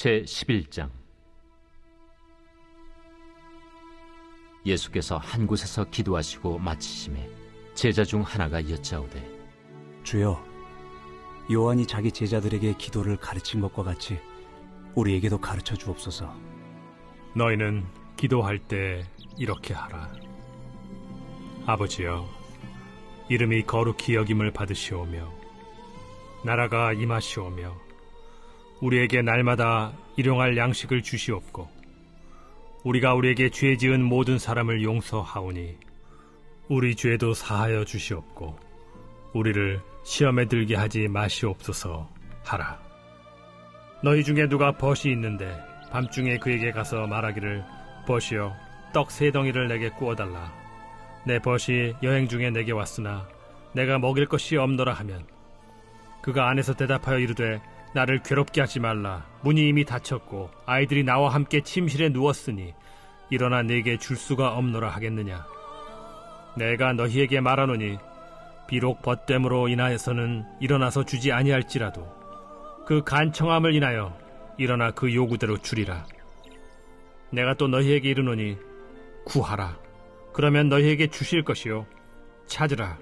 제11장. 예수께서 한 곳에서 기도하시고 마치심에 제자 중 하나가 여짜오되, 주여, 요한이 자기 제자들에게 기도를 가르친 것과 같이 우리에게도 가르쳐 주옵소서. 너희는 기도할 때 이렇게 하라. 아버지여, 이름이 거룩히 여김을 받으시오며 나라가 임하시오며 우리에게 날마다 일용할 양식을 주시옵고 우리가 우리에게 죄 지은 모든 사람을 용서하오니 우리 죄도 사하여 주시옵고 우리를 시험에 들게 하지 마시옵소서 하라. 너희 중에 누가 벗이 있는데 밤중에 그에게 가서 말하기를, 벗이여, 떡 3덩이를 내게 구워달라. 내 벗이 여행 중에 내게 왔으나 내가 먹일 것이 없노라 하면, 그가 안에서 대답하여 이르되, 나를 괴롭게 하지 말라. 문이 이미 닫혔고 아이들이 나와 함께 침실에 누웠으니 일어나 내게 줄 수가 없노라 하겠느냐. 내가 너희에게 말하노니 비록 벗됨으로 인하여서는 일어나서 주지 아니할지라도 그 간청함을 인하여 일어나 그 요구대로 주리라. 내가 또 너희에게 이르노니 구하라, 그러면 너희에게 주실 것이요, 찾으라,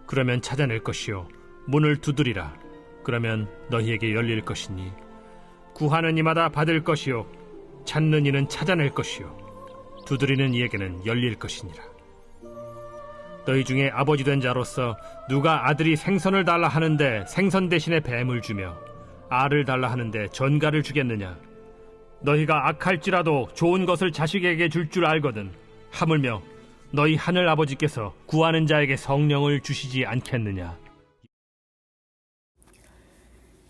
그러면 찾아낼 것이요, 문을 두드리라, 그러면 너희에게 열릴 것이니 구하는 이마다 받을 것이요, 찾는 이는 찾아낼 것이요, 두드리는 이에게는 열릴 것이니라. 너희 중에 아버지 된 자로서 누가 아들이 생선을 달라 하는데 생선 대신에 뱀을 주며 알을 달라 하는데 전갈을 주겠느냐? 너희가 악할지라도 좋은 것을 자식에게 줄 줄 알거든 하물며 너희 하늘 아버지께서 구하는 자에게 성령을 주시지 않겠느냐?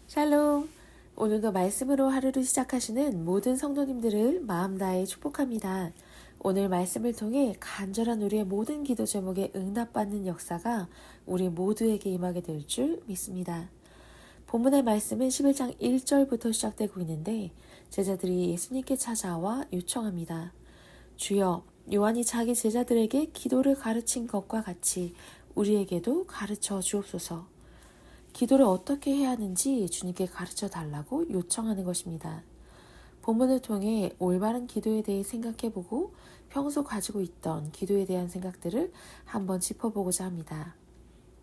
샬롬. 오늘도 말씀으로 하루를 시작하시는 모든 성도님들을 마음 다해 축복합니다. 오늘 말씀을 통해 간절한 우리의 모든 기도 제목에 응답받는 역사가 우리 모두에게 임하게 될 줄 믿습니다. 본문의 말씀은 11장 1절부터 시작되고 있는데, 제자들이 예수님께 찾아와 요청합니다. 주여, 요한이 자기 제자들에게 기도를 가르친 것과 같이 우리에게도 가르쳐 주옵소서. 기도를 어떻게 해야 하는지 주님께 가르쳐 달라고 요청하는 것입니다. 본문을 통해 올바른 기도에 대해 생각해보고 평소 가지고 있던 기도에 대한 생각들을 한번 짚어보고자 합니다.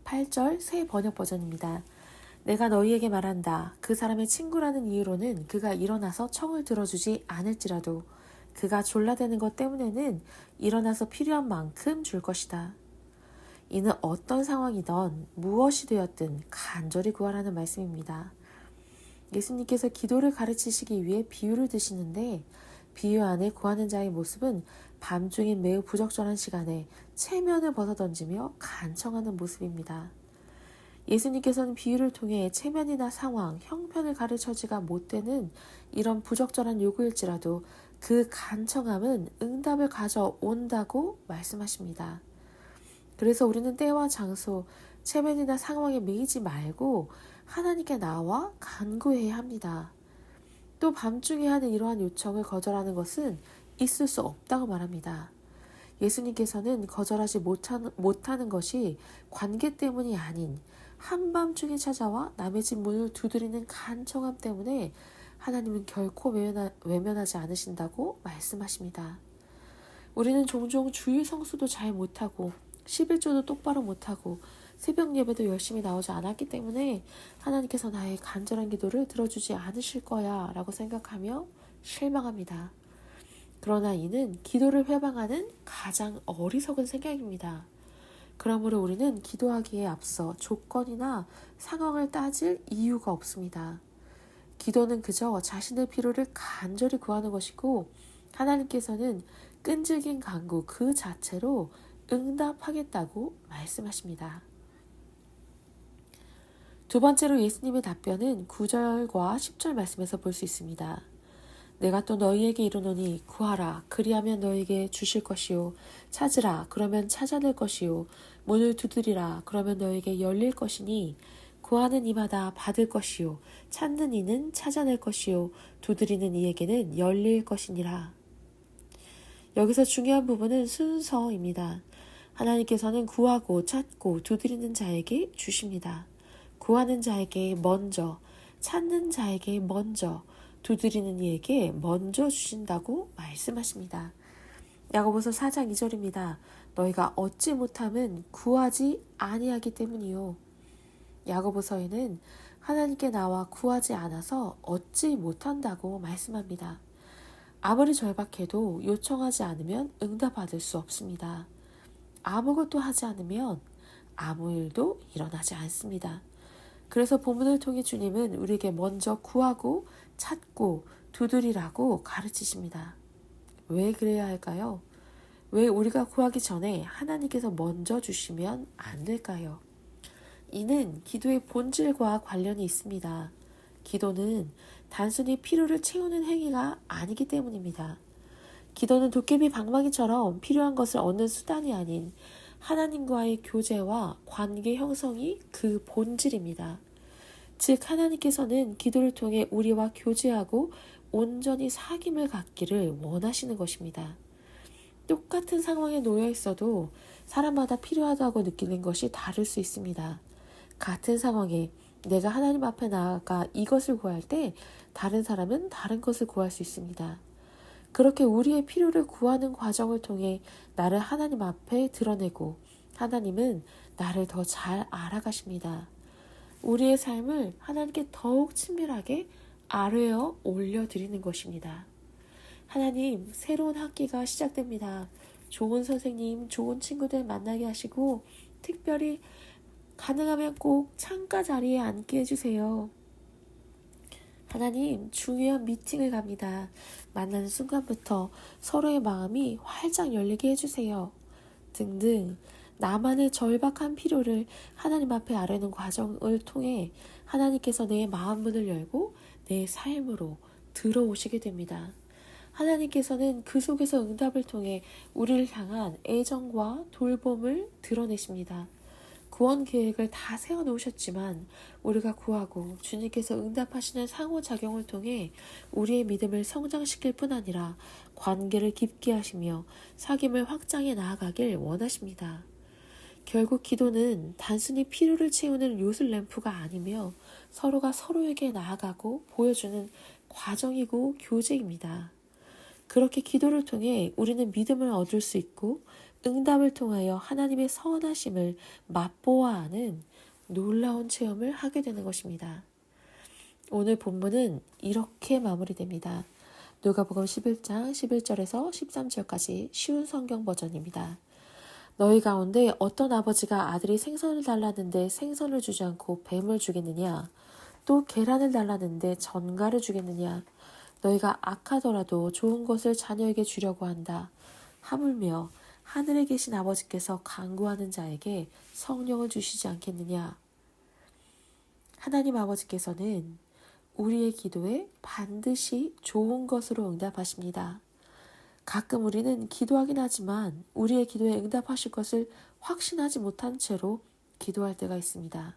8절 새 번역 버전입니다. 내가 너희에게 말한다. 그 사람의 친구라는 이유로는 그가 일어나서 청을 들어주지 않을지라도 그가 졸라대는 것 때문에는 일어나서 필요한 만큼 줄 것이다. 이는 어떤 상황이든 무엇이 되었든 간절히 구하라는 말씀입니다. 예수님께서 기도를 가르치시기 위해 비유를 드시는데, 비유 안에 구하는 자의 모습은 밤중인 매우 부적절한 시간에 체면을 벗어던지며 간청하는 모습입니다. 예수님께서는 비유를 통해 체면이나 상황, 형편을 가르쳐지가 못되는 이런 부적절한 요구일지라도 그 간청함은 응답을 가져온다고 말씀하십니다. 그래서 우리는 때와 장소, 체면이나 상황에 매이지 말고 하나님께 나와 간구해야 합니다. 또 밤중에 하는 이러한 요청을 거절하는 것은 있을 수 없다고 말합니다. 예수님께서는 거절하지 못하는 것이 관계 때문이 아닌 한밤중에 찾아와 남의 집 문을 두드리는 간청함 때문에 하나님은 결코 외면하지 않으신다고 말씀하십니다. 우리는 종종 주일 성수도 잘 못하고 11조도 똑바로 못하고 새벽 예배도 열심히 나오지 않았기 때문에 하나님께서 나의 간절한 기도를 들어주지 않으실 거야 라고 생각하며 실망합니다. 그러나 이는 기도를 회방하는 가장 어리석은 생각입니다. 그러므로 우리는 기도하기에 앞서 조건이나 상황을 따질 이유가 없습니다. 기도는 그저 자신의 필요를 간절히 구하는 것이고, 하나님께서는 끈질긴 간구 그 자체로 응답하겠다고 말씀하십니다. 두 번째로 예수님의 답변은 9절과 10절 말씀에서 볼 수 있습니다. 내가 또 너희에게 이르노니 구하라, 그리하면 너희에게 주실 것이요, 찾으라, 그러면 찾아낼 것이요, 문을 두드리라, 그러면 너희에게 열릴 것이니 구하는 이마다 받을 것이요, 찾는 이는 찾아낼 것이요, 두드리는 이에게는 열릴 것이니라. 여기서 중요한 부분은 순서입니다. 하나님께서는 구하고 찾고 두드리는 자에게 주십니다. 구하는 자에게 먼저, 찾는 자에게 먼저, 두드리는 이에게 먼저 주신다고 말씀하십니다. 야고보서 4장 2절입니다. 너희가 얻지 못함은 구하지 아니하기 때문이요. 야고보서에는 하나님께 나와 구하지 않아서 얻지 못한다고 말씀합니다. 아무리 절박해도 요청하지 않으면 응답받을 수 없습니다. 아무것도 하지 않으면 아무 일도 일어나지 않습니다. 그래서 본문을 통해 주님은 우리에게 먼저 구하고 찾고 두드리라고 가르치십니다. 왜 그래야 할까요? 왜 우리가 구하기 전에 하나님께서 먼저 주시면 안 될까요? 이는 기도의 본질과 관련이 있습니다. 기도는 단순히 필요를 채우는 행위가 아니기 때문입니다. 기도는 도깨비 방망이처럼 필요한 것을 얻는 수단이 아닌 하나님과의 교제와 관계 형성이 그 본질입니다. 즉 하나님께서는 기도를 통해 우리와 교제하고 온전히 사귐을 갖기를 원하시는 것입니다. 똑같은 상황에 놓여 있어도 사람마다 필요하다고 느끼는 것이 다를 수 있습니다. 같은 상황에 내가 하나님 앞에 나아가 이것을 구할 때 다른 사람은 다른 것을 구할 수 있습니다. 그렇게 우리의 필요를 구하는 과정을 통해 나를 하나님 앞에 드러내고 하나님은 나를 더 잘 알아가십니다. 우리의 삶을 하나님께 더욱 친밀하게 아뢰어 올려드리는 것입니다. 하나님, 새로운 학기가 시작됩니다. 좋은 선생님, 좋은 친구들 만나게 하시고 특별히 가능하면 꼭 창가 자리에 앉게 해주세요. 하나님, 중요한 미팅을 갑니다. 만나는 순간부터 서로의 마음이 활짝 열리게 해주세요. 등등 나만의 절박한 필요를 하나님 앞에 아뢰는 과정을 통해 하나님께서 내 마음 문을 열고 내 삶으로 들어오시게 됩니다. 하나님께서는 그 속에서 응답을 통해 우리를 향한 애정과 돌봄을 드러내십니다. 구원 계획을 다 세워놓으셨지만 우리가 구하고 주님께서 응답하시는 상호작용을 통해 우리의 믿음을 성장시킬 뿐 아니라 관계를 깊게 하시며 사귐을 확장해 나아가길 원하십니다. 결국 기도는 단순히 필요를 채우는 요술램프가 아니며 서로가 서로에게 나아가고 보여주는 과정이고 교제입니다. 그렇게 기도를 통해 우리는 믿음을 얻을 수 있고 응답을 통하여 하나님의 선하심을 맛보아 아는 놀라운 체험을 하게 되는 것입니다. 오늘 본문은 이렇게 마무리됩니다. 누가복음 11장 11절에서 13절까지 쉬운 성경 버전입니다. 너희 가운데 어떤 아버지가 아들이 생선을 달라는데 생선을 주지 않고 뱀을 주겠느냐? 또 계란을 달라는데 전갈을 주겠느냐? 너희가 악하더라도 좋은 것을 자녀에게 주려고 한다. 하물며 하늘에 계신 아버지께서 간구하는 자에게 성령을 주시지 않겠느냐? 하나님 아버지께서는 우리의 기도에 반드시 좋은 것으로 응답하십니다. 가끔 우리는 기도하긴 하지만 우리의 기도에 응답하실 것을 확신하지 못한 채로 기도할 때가 있습니다.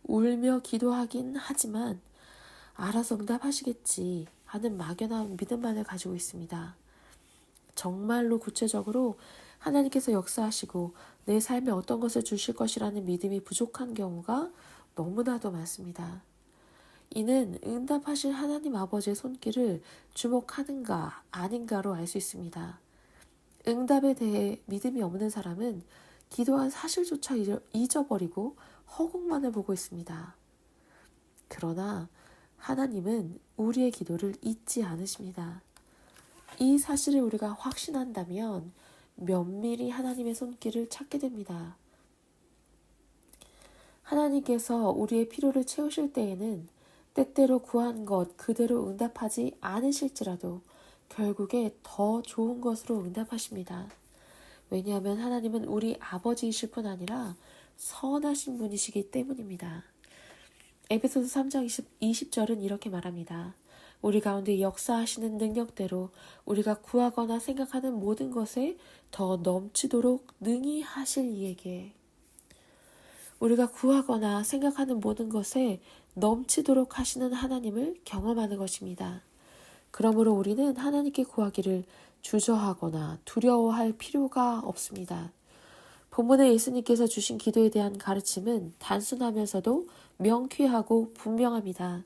울며 기도하긴 하지만 알아서 응답하시겠지 하는 막연한 믿음만을 가지고 있습니다. 정말로 구체적으로 하나님께서 역사하시고 내 삶에 어떤 것을 주실 것이라는 믿음이 부족한 경우가 너무나도 많습니다. 이는 응답하실 하나님 아버지의 손길을 주목하는가 아닌가로 알 수 있습니다. 응답에 대해 믿음이 없는 사람은 기도한 사실조차 잊어버리고 허공만을 보고 있습니다. 그러나 하나님은 우리의 기도를 잊지 않으십니다. 이 사실을 우리가 확신한다면 면밀히 하나님의 손길을 찾게 됩니다. 하나님께서 우리의 필요를 채우실 때에는 때때로 구한 것 그대로 응답하지 않으실지라도 결국에 더 좋은 것으로 응답하십니다. 왜냐하면 하나님은 우리 아버지이실 뿐 아니라 선하신 분이시기 때문입니다. 에베소서 3장 20절은 이렇게 말합니다. 우리 가운데 역사하시는 능력대로 우리가 구하거나 생각하는 모든 것에 더 넘치도록 능히 하실 이에게. 우리가 구하거나 생각하는 모든 것에 넘치도록 하시는 하나님을 경험하는 것입니다. 그러므로 우리는 하나님께 구하기를 주저하거나 두려워할 필요가 없습니다. 본문에 예수님께서 주신 기도에 대한 가르침은 단순하면서도 명쾌하고 분명합니다.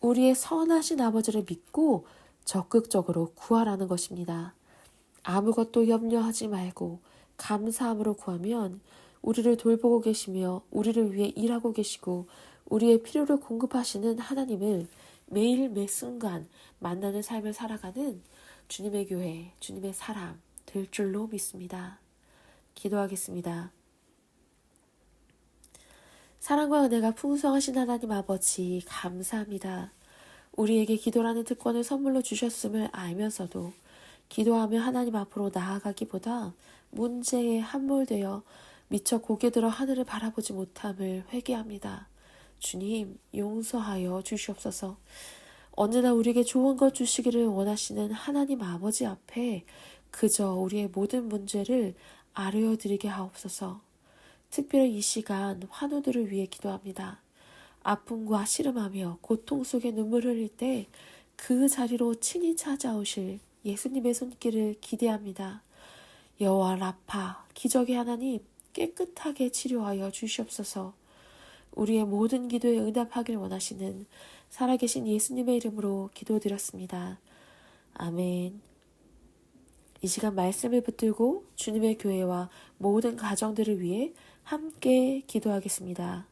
우리의 선하신 아버지를 믿고 적극적으로 구하라는 것입니다. 아무것도 염려하지 말고 감사함으로 구하면 우리를 돌보고 계시며 우리를 위해 일하고 계시고 우리의 필요를 공급하시는 하나님을 매일 매 순간 만나는 삶을 살아가는 주님의 교회, 주님의 사람 될 줄로 믿습니다. 기도하겠습니다. 사랑과 은혜가 풍성하신 하나님 아버지 감사합니다. 우리에게 기도라는 특권을 선물로 주셨음을 알면서도 기도하며 하나님 앞으로 나아가기보다 문제에 함몰되어 미처 고개 들어 하늘을 바라보지 못함을 회개합니다. 주님 용서하여 주시옵소서. 언제나 우리에게 좋은 것 주시기를 원하시는 하나님 아버지 앞에 그저 우리의 모든 문제를 아뢰어 드리게 하옵소서. 특별히 이 시간 환우들을 위해 기도합니다. 아픔과 씨름하며 고통 속에 눈물 흘릴 때 그 자리로 친히 찾아오실 예수님의 손길을 기대합니다. 여호와 라파 기적의 하나님 깨끗하게 치료하여 주시옵소서. 우리의 모든 기도에 응답하길 원하시는 살아계신 예수님의 이름으로 기도드렸습니다. 아멘. 이 시간 말씀을 붙들고 주님의 교회와 모든 가정들을 위해 함께 기도하겠습니다.